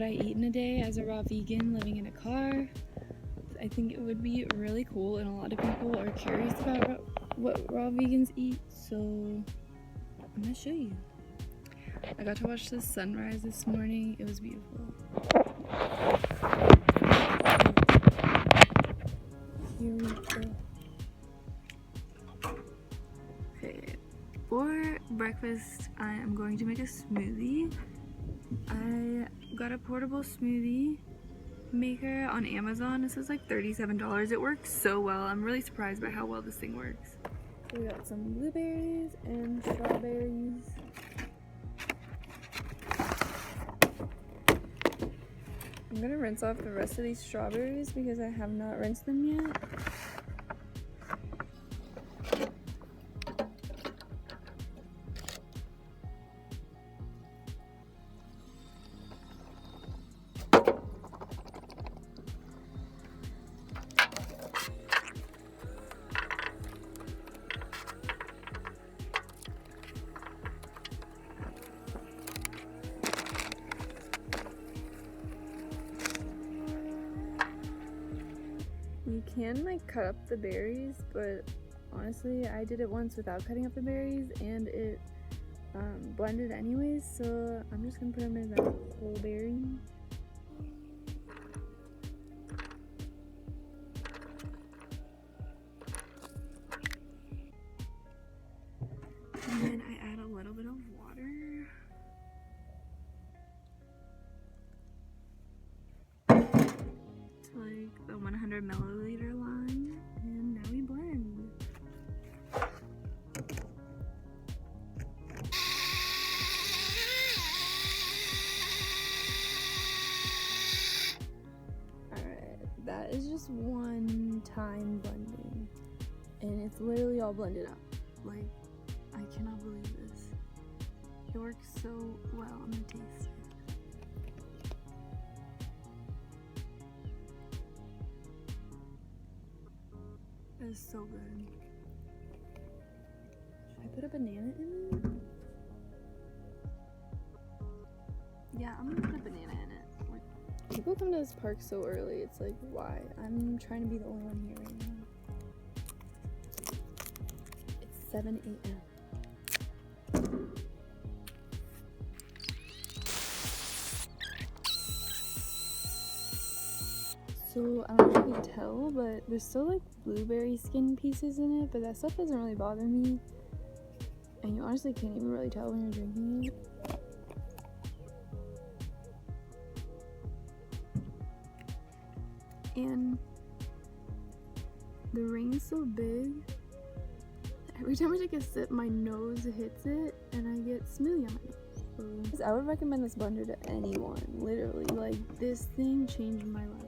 I eat in a day as a raw vegan living in a car. I think it would be really cool, and a lot of people are curious about what raw vegans eat, so I'm gonna show you. I got to watch the sunrise this morning. It was beautiful. Here we go. Okay, for breakfast I am going to make a smoothie. I got a portable smoothie maker on Amazon. This is like $37. It works so well. I'm really surprised by how well this thing works. We got some blueberries and strawberries. I'm gonna rinse off the rest of these strawberries because I have not rinsed them yet. You can like cut up the berries, but honestly I did it once without cutting up the berries and it blended anyways, so I'm just gonna put them in that whole berry. And then I add a little bit of water. Like the 100 milliliter line, and now we blend. Alright, that is just one time blending, and it's literally all blended up. Like, I cannot believe this. It works so well. I'm gonna taste it. It is so good. Should I put a banana in it? Yeah, I'm gonna put a banana in it. Like, people come to this park so early, it's like, why? I'm trying to be the only one here right now. It's 7 a.m. So, I don't know if you can tell, but there's still like blueberry skin pieces in it, but that stuff doesn't really bother me. And you honestly can't even really tell when you're drinking it. And the ring is so big, every time I take a sip, my nose hits it and I get smoothie on my nose. So, I would recommend this blender to anyone, literally. Like, this thing changed my life.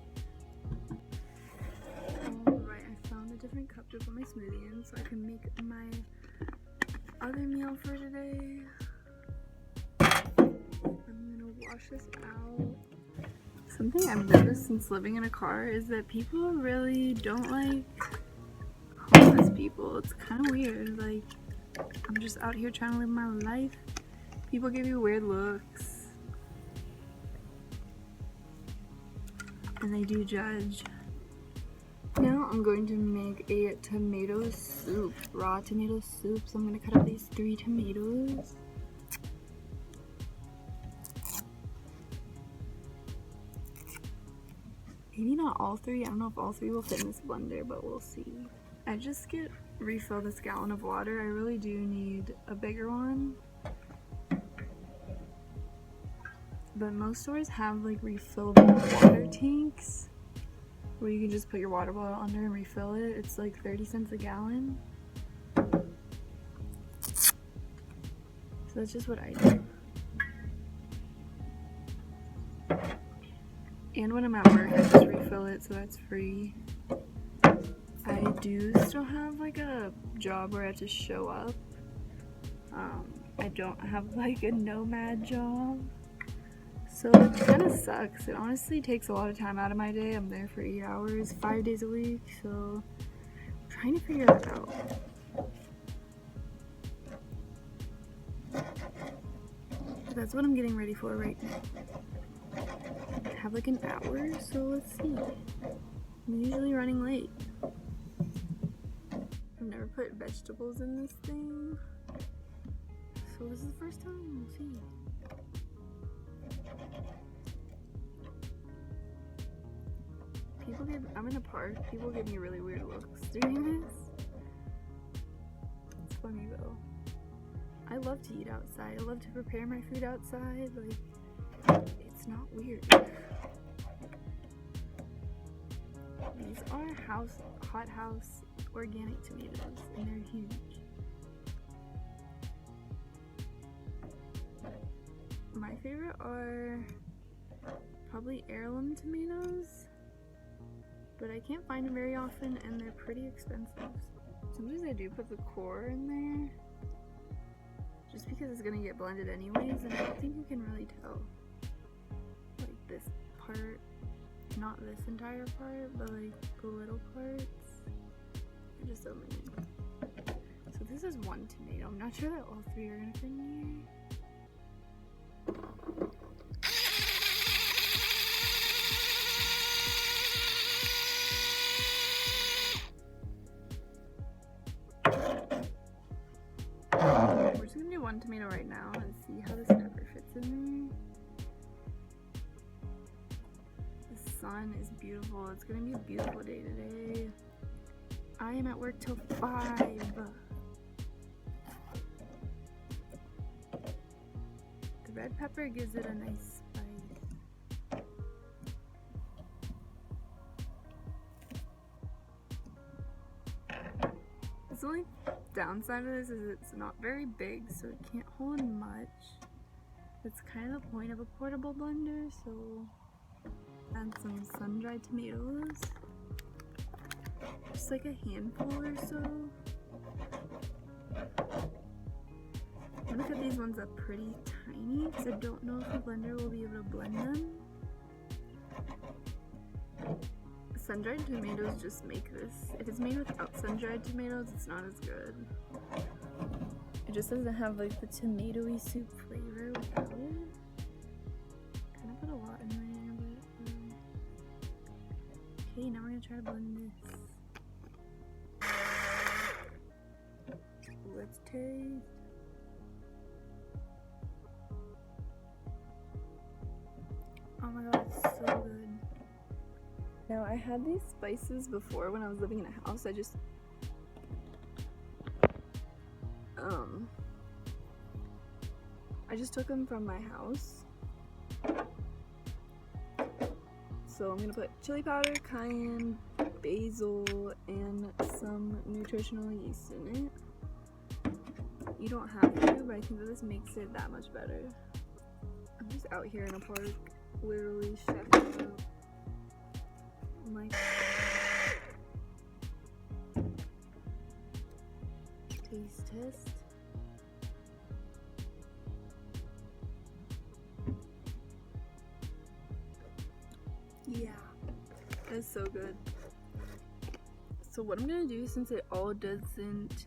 Alright, I found a different cup to put my smoothie in so I can make my other meal for today. I'm gonna wash this out. Something I've noticed since living in a car is that people really don't like homeless people. It's kind of weird. Like, I'm just out here trying to live my life. People give you weird looks. And they do judge. Now I'm going to make a tomato soup, raw tomato soup. So I'm going to cut up these 3 tomatoes. Maybe not all 3. I don't know if all 3 will fit in this blender, but we'll see. I just refill this gallon of water. I really do need a bigger one. But most stores have like refillable water tanks where you can just put your water bottle under and refill it. It's like 30 cents a gallon. So that's just what I do. And when I'm at work, I just refill it, so that's free. I do still have like a job where I have to show up. I don't have like a nomad job. So it kind of sucks. It honestly takes a lot of time out of my day. I'm there for 8 hours, 5 days a week, so I'm trying to figure that out. But that's what I'm getting ready for right now. have like an hour, so let's see. I'm usually running late. I've never put vegetables in this thing, so this is the first time. We'll see. I'm in a park. People give me really weird looks doing this. It's funny though. I love to eat outside. I love to prepare my food outside. Like, it's not weird. These are hot house organic tomatoes, and they're huge. My favorite are probably heirloom tomatoes, but I can't find them very often, and they're pretty expensive. Sometimes I do put the core in there, just because it's gonna get blended anyways, and I don't think you can really tell. Like this part, not this entire part, but like the little parts. They're just so many. So this is one tomato. I'm not sure that all three are gonna fit in here. We're just gonna do one tomato right now and see how this pepper fits in there. The sun is beautiful. It's gonna be a beautiful day today. I am at work till 5. The red pepper gives it a nice spice. The only downside of this is it's not very big, so it can't hold much. That's kind of the point of a portable blender, so add some sun-dried tomatoes. Just like a handful or so. I'm gonna cut these ones up pretty tiny because I don't know if the blender will be able to blend them. Sun-dried tomatoes just make this. If it's made without sun-dried tomatoes, it's not as good. It just doesn't have like the tomatoey soup flavor without it. Kind of put a lot in there, but okay, now we're gonna try to blend this. Let's taste. Oh my god, it's so good. Now, I had these spices before when I was living in a house. I just took them from my house. So I'm gonna put chili powder, cayenne, basil, and some nutritional yeast in it. You don't have to, but I think that this makes it that much better. I'm just out here in a park, literally chefing up. I'm like, taste test. Yeah, that's so good. So what I'm gonna do, since it all doesn't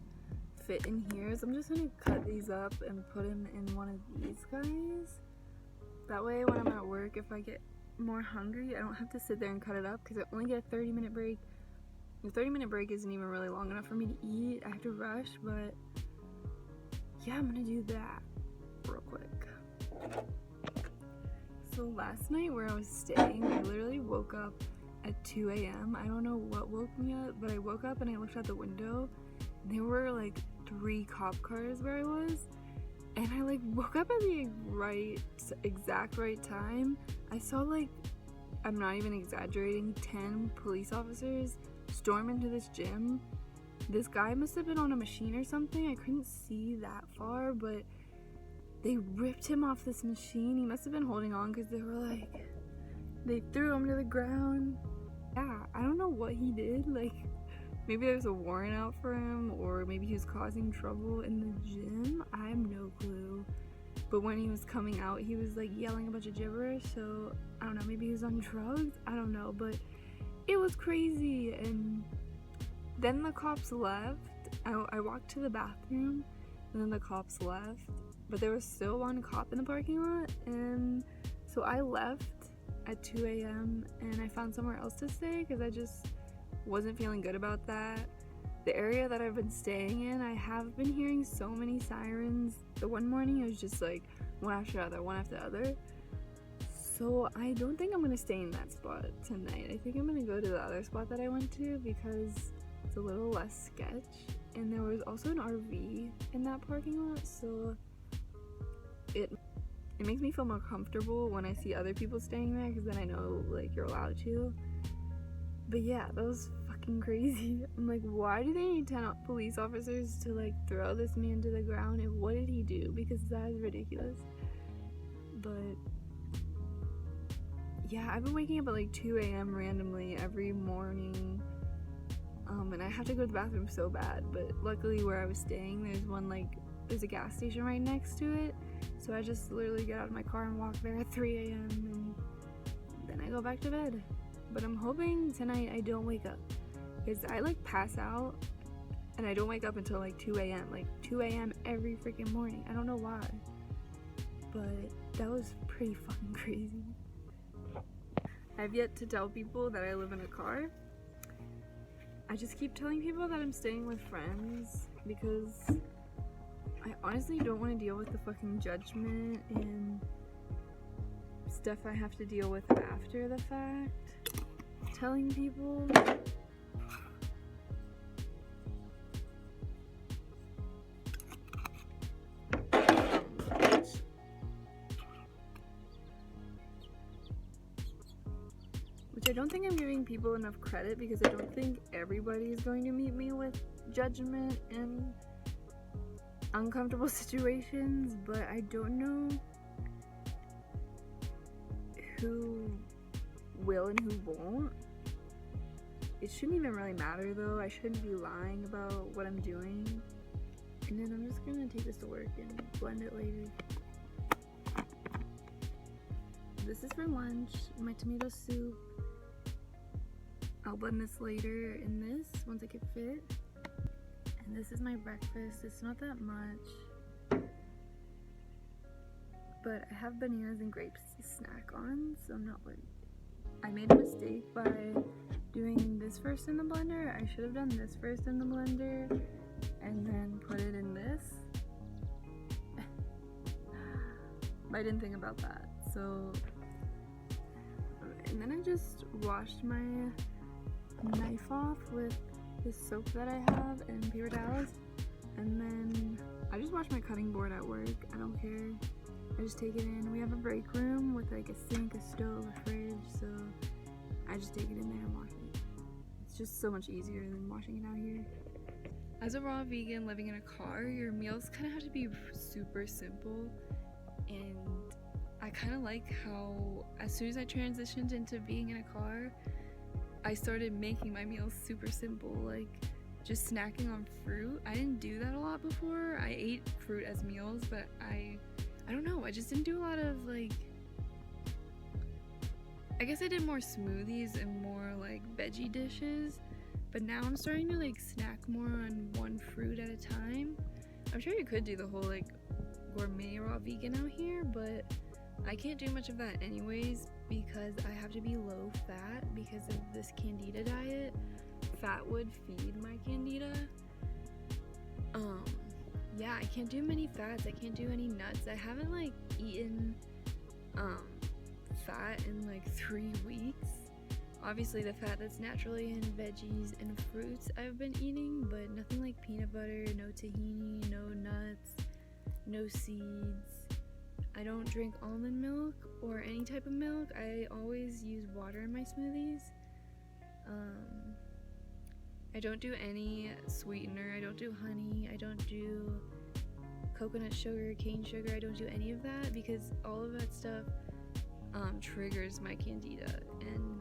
fit in here, is I'm just gonna cut these up and put them in one of these guys. That way when I'm at work, if I get more hungry, I don't have to sit there and cut it up because I only get a 30-minute break. The 30-minute break isn't even really long enough for me to eat. I have to rush, but yeah, I'm gonna do that real quick. So last night where I was staying, I literally woke up at 2 a.m. I don't know what woke me up, but I woke up and I looked out the window and there were like 3 cop cars where I was. And I like woke up at the exact right time. I saw, like, I'm not even exaggerating, 10 police officers storm into this gym. This guy must have been on a machine or something. I couldn't see that far, but they ripped him off this machine. He must have been holding on because they threw him to the ground. Yeah, I don't know what he did. Like, maybe there's a warrant out for him, or maybe he was causing trouble in the gym. I have no clue. But when he was coming out, he was like yelling a bunch of gibberish, so I don't know, maybe he was on drugs? I don't know, but it was crazy. And then the cops left. I walked to the bathroom, and then the cops left, but there was still one cop in the parking lot, and so I left, at 2 a.m. and I found somewhere else to stay because I just wasn't feeling good about that. The area that I've been staying in, I have been hearing so many sirens. The one morning it was just like one after the other, one after the other. So I don't think I'm gonna stay in that spot tonight. I think I'm gonna go to the other spot that I went to because it's a little less sketch. And there was also an RV in that parking lot, so it makes me feel more comfortable when I see other people staying there, because then I know like you're allowed to. But yeah, that was fucking crazy. I'm like, why do they need 10 police officers to like throw this man to the ground, and what did he do? Because that is ridiculous. But yeah, I've been waking up at like 2 a.m. randomly every morning, and I have to go to the bathroom so bad, but luckily where I was staying, there's a gas station right next to it, so I just literally get out of my car and walk there at 3 a.m. and then I go back to bed. But I'm hoping tonight I don't wake up, because I like pass out and I don't wake up until like 2 a.m. like 2 a.m. every freaking morning. I don't know why, but that was pretty fucking crazy. I've yet to tell people that I live in a car. I just keep telling people that I'm staying with friends because I honestly don't want to deal with the fucking judgment and stuff I have to deal with after the fact. Telling people. Which I don't think I'm giving people enough credit, because I don't think everybody is going to meet me with judgment and uncomfortable situations, but I don't know who will and who won't. It shouldn't even really matter though. I shouldn't be lying about what I'm doing. And then I'm just gonna take this to work and blend it later. This is for lunch, my tomato soup. I'll blend this later in this once I can fit. And this is my breakfast. It's not that much, but I have bananas and grapes to snack on, so I'm not worried. I made a mistake by doing this first in the blender. I should have done this first in the blender and then put it in this. But I didn't think about that. So, and then I just washed my knife off with this soap that I have and paper towels. And then I just wash my cutting board at work. I don't care. I just take it in. We have a break room with like a sink, a stove, a fridge, so I just take it in there and wash it. It's just so much easier than washing it out here. As a raw vegan living in a car, your meals kind of have to be super simple, and I kind of like how as soon as I transitioned into being in a car, I started making my meals super simple, like just snacking on fruit. I didn't do that a lot before. I ate fruit as meals, but I don't know, I just didn't do a lot of like, I guess I did more smoothies and more like veggie dishes, but now I'm starting to like snack more on one fruit at a time. I'm sure you could do the whole like gourmet raw vegan out here, but I can't do much of that anyways because I have to be low fat because of this candida diet. Fat would feed my candida. Yeah, I can't do many fats. I can't do any nuts. I haven't like eaten fat in like 3 weeks. Obviously the fat that's naturally in veggies and fruits I've been eating, but nothing like peanut butter, no tahini, no nuts, no seeds. I don't drink almond milk or any type of milk. I always use water in my smoothies. I don't do any sweetener. I don't do honey. I don't do coconut sugar, cane sugar. I don't do any of that because all of that stuff triggers my candida. And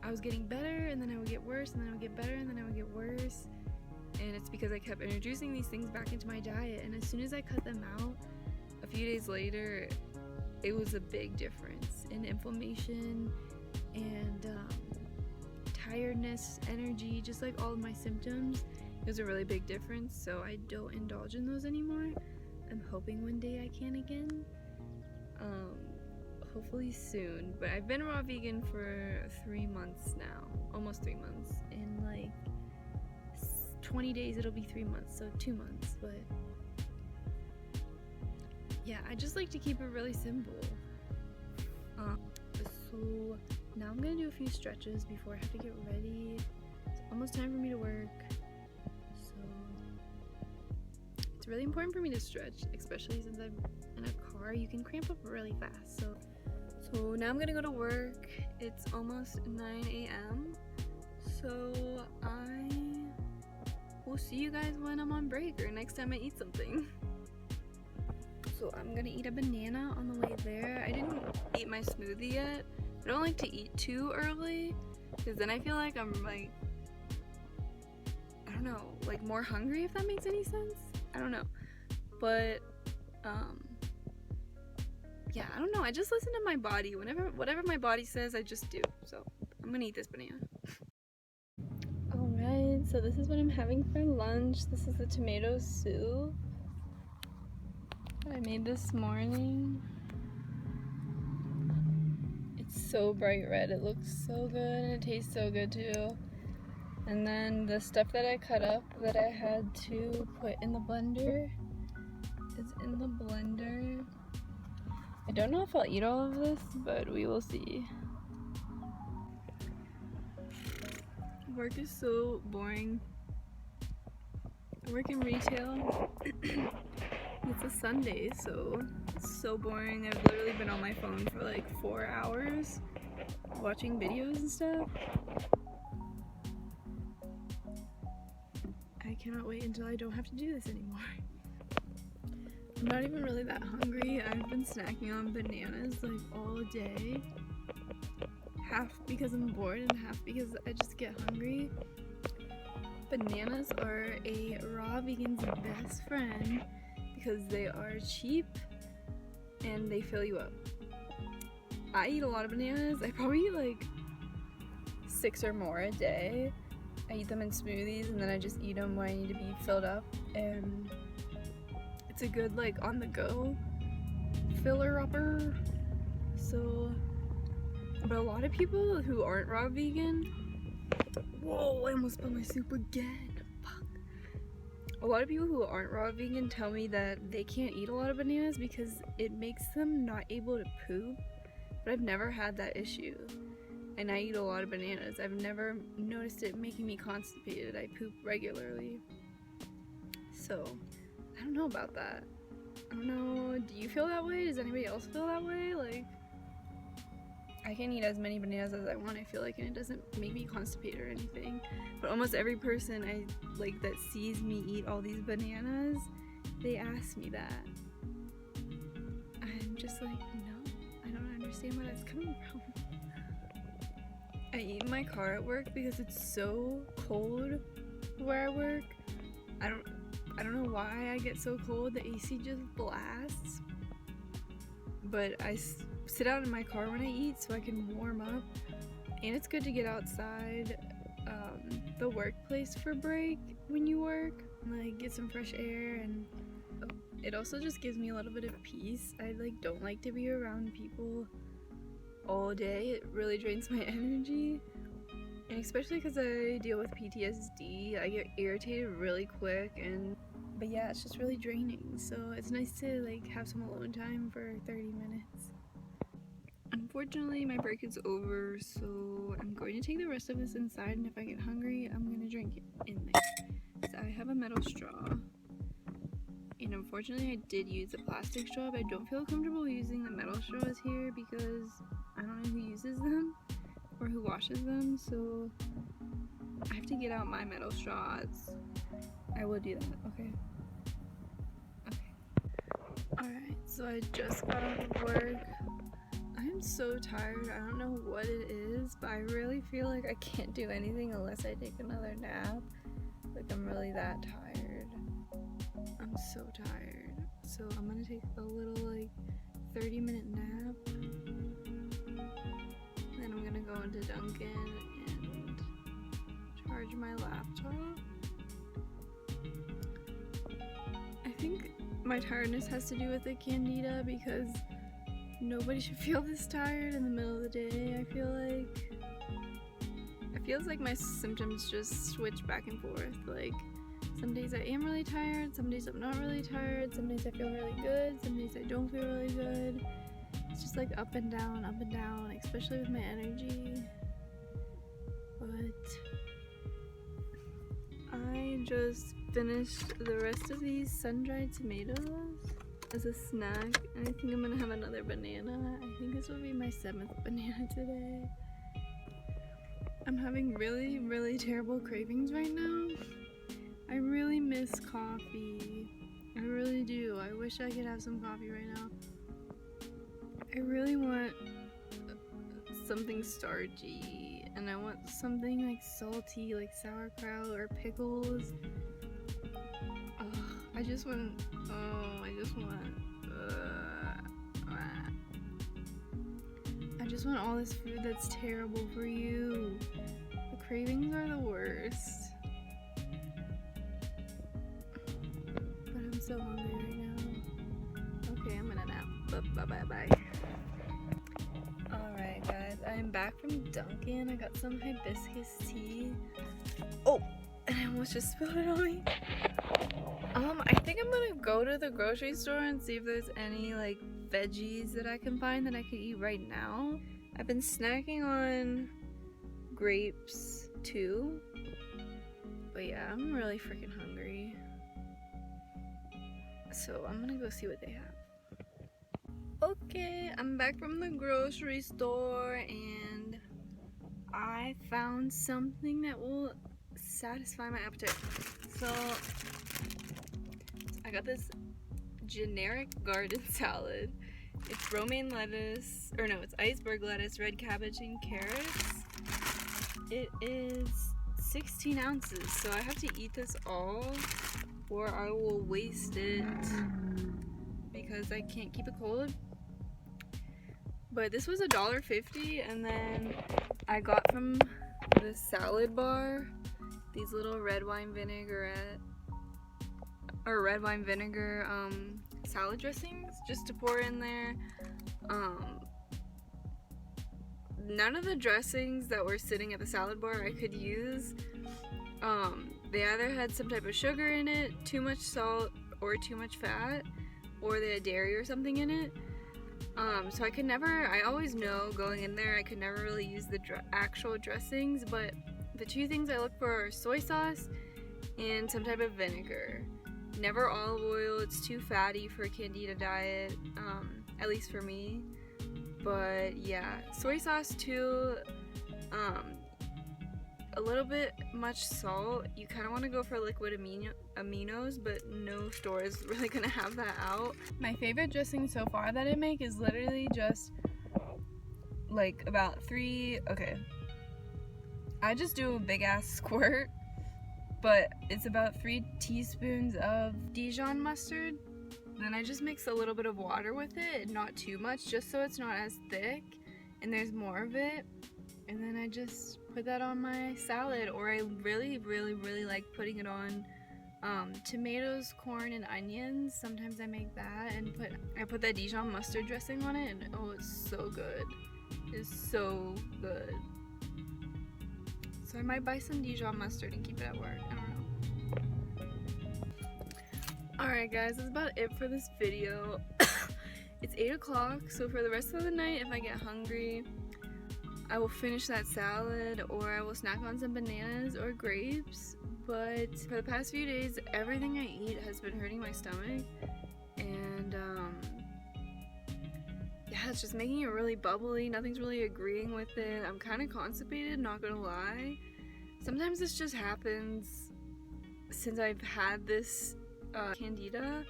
I was getting better, and then I would get worse, and then I would get better, and then I would get worse. And it's because I kept introducing these things back into my diet. And as soon as I cut them out, a few days later, it was a big difference in inflammation and tiredness, energy, just like all of my symptoms. It was a really big difference, so I don't indulge in those anymore. I'm hoping one day I can again. hopefully soon. But I've been raw vegan for 3 months now, almost 3 months. In like 20 days it'll be 3 months, so 2 months. But yeah, I just like to keep it really simple. So now I'm gonna do a few stretches before I have to get ready. It's almost time for me to work, so it's really important for me to stretch, especially since I'm in a car. You can cramp up really fast. So now I'm gonna go to work. It's almost 9 a.m. So I will see you guys when I'm on break or next time I eat something. So I'm gonna eat a banana on the way there. I didn't eat my smoothie yet. I don't like to eat too early because then I feel like I'm like, I don't know, like more hungry, if that makes any sense. I don't know. But yeah, I don't know. I just listen to my body. Whatever my body says, I just do. So I'm gonna eat this banana. Alright, so this is what I'm having for lunch. This is the tomato soup that I made this morning. It's so bright red. It looks so good and it tastes so good too. And then the stuff that I cut up that I had to put in the blender is in the blender. I don't know if I'll eat all of this, but we will see. Work is so boring. I work in retail. It's a Sunday, so it's so boring. I've literally been on my phone for like 4 hours watching videos and stuff. I cannot wait until I don't have to do this anymore. I'm not even really that hungry. I've been snacking on bananas like all day. Half because I'm bored and half because I just get hungry. Bananas are a raw vegan's best friend because they are cheap and they fill you up. I eat a lot of bananas. I probably eat like 6 or more a day. I eat them in smoothies and then I just eat them when I need to be filled up, and it's a good like on the go filler upper. So, but a lot of people who aren't raw vegan, whoa, I almost spilled my soup again. Fuck. A lot of people who aren't raw vegan tell me that they can't eat a lot of bananas because it makes them not able to poop, but I've never had that issue. And I eat a lot of bananas. I've never noticed it making me constipated. I poop regularly. So, I don't know about that. I don't know, do you feel that way? Does anybody else feel that way? Like, I can eat as many bananas as I want, I feel like, and it doesn't make me constipated or anything. But almost every person I like that sees me eat all these bananas, they ask me that. I'm just like, no, I don't understand where that's coming from. I eat in my car at work because it's so cold where I work. I don't know why I get so cold. The AC just blasts. But I sit out in my car when I eat so I can warm up. And it's good to get outside the workplace for break when you work. Like, get some fresh air, and it also just gives me a little bit of peace. I don't like to be around people all day. It really drains my energy, and especially because I deal with PTSD, I get irritated really quick, but yeah, it's just really draining. So it's nice to have some alone time for 30 minutes. Unfortunately, my break is over, so I'm going to take the rest of this inside, and if I get hungry, I'm going to drink it in there. So I have a metal straw, and unfortunately I did use a plastic straw, but I don't feel comfortable using the metal straws here because I don't know who uses them or who washes them, so I have to get out my metal straws. I will do that, okay? Alright, so I just got out of work. I'm so tired. I don't know what it is, but I really feel like I can't do anything unless I take another nap. I'm really that tired. I'm so tired. So I'm gonna take a little 30-minute nap. Then I'm gonna go into Dunkin' and charge my laptop. I think my tiredness has to do with the candida because Nobody should feel this tired in the middle of the day. I feel like it feels like my symptoms just switch back and forth. Like some days I am really tired, some days I'm not really tired, some days I feel really good, some days I don't feel really good. It's just like up and down, especially with my energy. But I just finished the rest of these sun-dried tomatoes as a snack, and I think I'm gonna have another banana. I think this will be my 7th banana today. I'm having really, really terrible cravings right now. I really miss coffee. I really do. I wish I could have some coffee right now. I really want something starchy, and I want something like salty, like sauerkraut or pickles. I just want all this food that's terrible for you. The cravings are the worst. But I'm so hungry right now. Okay, I'm gonna nap. Bye. Alright guys, I'm back from Dunkin'. I got some hibiscus tea. Oh, and I almost just spilled it on me. I think I'm gonna go to the grocery store and see if there's any like veggies that I can find that I could eat right now. I've been snacking on grapes too. But yeah, I'm really freaking hungry. So I'm gonna go see what they have. Okay, I'm back from the grocery store and I found something that will satisfy my appetite. So I got this generic garden salad. It's romaine lettuce, or no, it's iceberg lettuce, red cabbage, and carrots. It is 16 ounces, so I have to eat this all or I will waste it because I can't keep it cold. But this was $1.50, and then I got from the salad bar these little red wine vinegar salad dressings just to pour in there. None of the dressings that were sitting at the salad bar I could use. They either had some type of sugar in it, too much salt, or too much fat, or they had dairy or something in it. So I always know going in there I could never really use the actual dressings, but the two things I look for are soy sauce and some type of vinegar. Never olive oil, it's too fatty for a Candida diet, at least for me. But yeah, soy sauce too, a little bit much salt. You kind of want to go for liquid aminos, but no store is really gonna have that out. My favorite dressing so far that I make is literally just like about I just do a big ass squirt, but it's about 3 teaspoons of Dijon mustard. Then I just mix a little bit of water with it, not too much, just so it's not as thick and there's more of it. And then I just put that on my salad, or I really like putting it on tomatoes, corn, and onions. Sometimes I make that and I put that Dijon mustard dressing on it, and oh, it's so good. It's so good. So I might buy some Dijon mustard and keep it at work. I don't know. Alright guys, that's about it for this video. It's 8 o'clock, so for the rest of the night, if I get hungry, I will finish that salad, or I will snack on some bananas or grapes. But for the past few days, everything I eat has been hurting my stomach, and yeah, it's just making it really bubbly. Nothing's really agreeing with it. I'm kind of constipated, not gonna lie. Sometimes this just happens since I've had this Candida.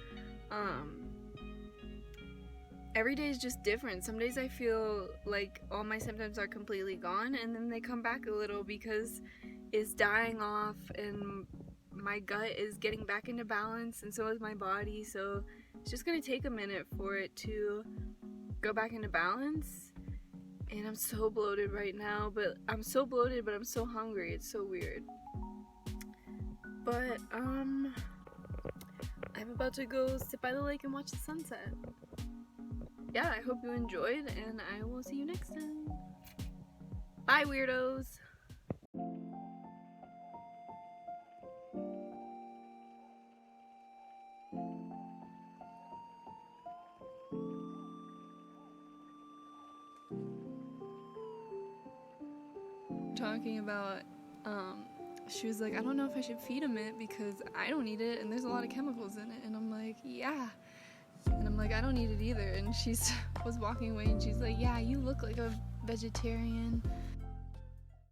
Every day is just different. Some days I feel like all my symptoms are completely gone, and then they come back a little because it's dying off and my gut is getting back into balance, and so is my body. So it's just gonna take a minute for it to go back into balance. And I'm so bloated right now, but I'm so hungry. It's so weird. But I'm about to go sit by the lake and watch the sunset. yeah, I hope you enjoyed, and I will see you next time. Bye, weirdos! Talking about, she was like, I don't know if I should feed him it because I don't eat it and there's a lot of chemicals in it. And I'm like, yeah. And I'm like, I don't eat it either. And she was walking away and she's like, yeah, you look like a vegetarian.